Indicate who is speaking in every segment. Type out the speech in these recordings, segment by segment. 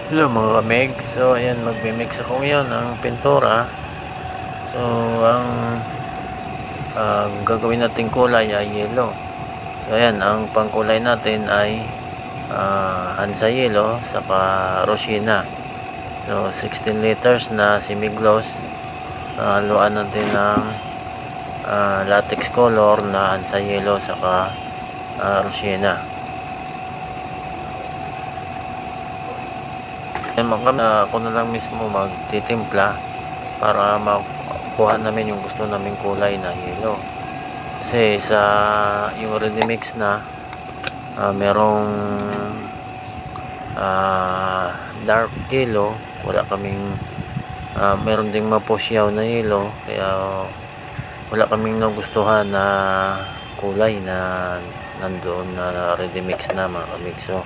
Speaker 1: Hello mga kamig. So ayan, magmimix ako ngayon ng pintura. So ang gagawin nating kulay ay yellow. So ayan, ang pangkulay natin ay Hansa Yellow saka Rosina. So 16 liters na semi-gloss. Haluan natin ng latex color na Hansa Yellow saka Rosina. Ako na lang mismo magtitimpla para makuha namin yung gusto naming kulay na yellow. Kasi sa yung ready mix na merong dark yellow, wala kaming meron ding mapusyaw na yellow, kaya wala kaming nagustuhan na kulay na nandoon na ready mix na mga kamig. So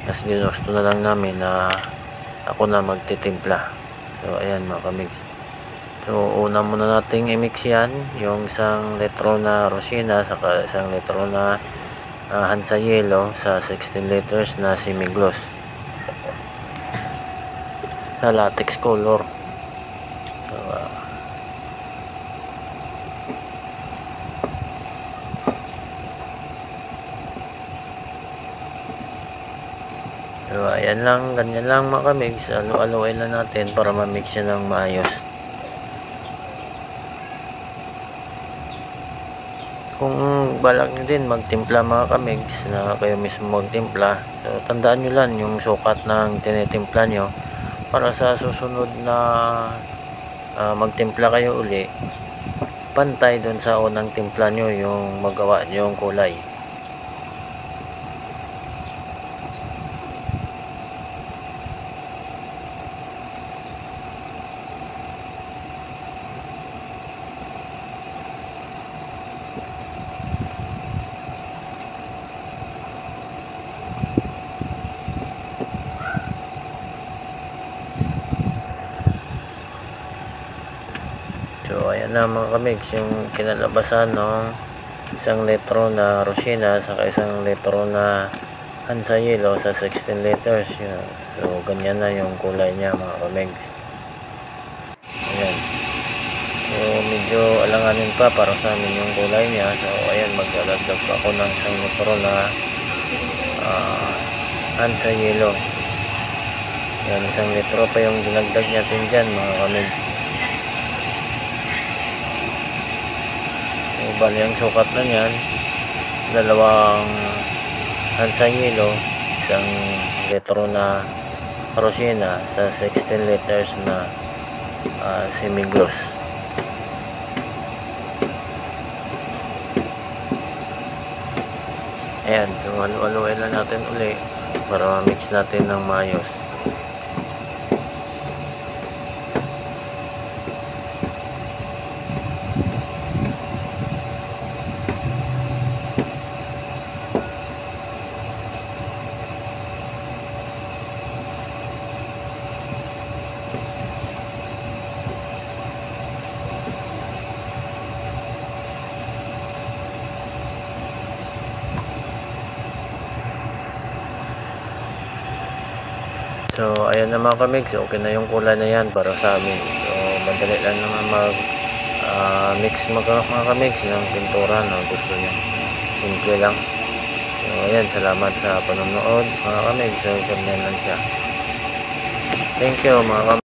Speaker 1: mas ginusto na lang namin na ako na magtitimpla. So ayan mga kamigs. So una muna nating i-mix yan, yung isang litro na Rosina saka isang litro na Hansa Yellow sa 16 liters na semi-gloss na latex color. So ayan lang, ganyan lang mga kamigs. Alo-aloin lang natin para ma-mix siya ng maayos. Kung balak nyo din magtimpla mga kamigs, na kayo mismo magtimpla, so tandaan nyo lang yung sukat ng tinitimpla nyo para sa susunod na magtimpla kayo uli, pantay dun sa unang timpla nyo yung magawa nyo yung kulay. So ayan na mga kamigs, yung kinalabasan ng isang litro na Rosina sa isang litro na Hansa Yellow sa 16 liters. So ganyan na yung kulay niya mga kamigs. Ayan. So medyo alanganin pa para sa amin yung kulay niya. So ayan, magdadagdag pa ako ng isang litro na Hansa Yellow. Ayan, isang litro pa yung dinagdag natin dyan mga kamigs. Bali ang sukat na niyan, dalawang Hansa Yellow, isang litro na Rosina sa 16 liters na semi-gloss. Ayan, so halu-haluin lang natin uli para ma-mix natin ng maayos. So ayan na mga kamigs, okay na yung kulay na yan para sa amin. So madali lang naman mix mga kamigs ng pintura na gusto niya. Simple lang. So ayan, salamat sa panonood mga kamigs. So ganyan lang siya. Thank you mga kamigs.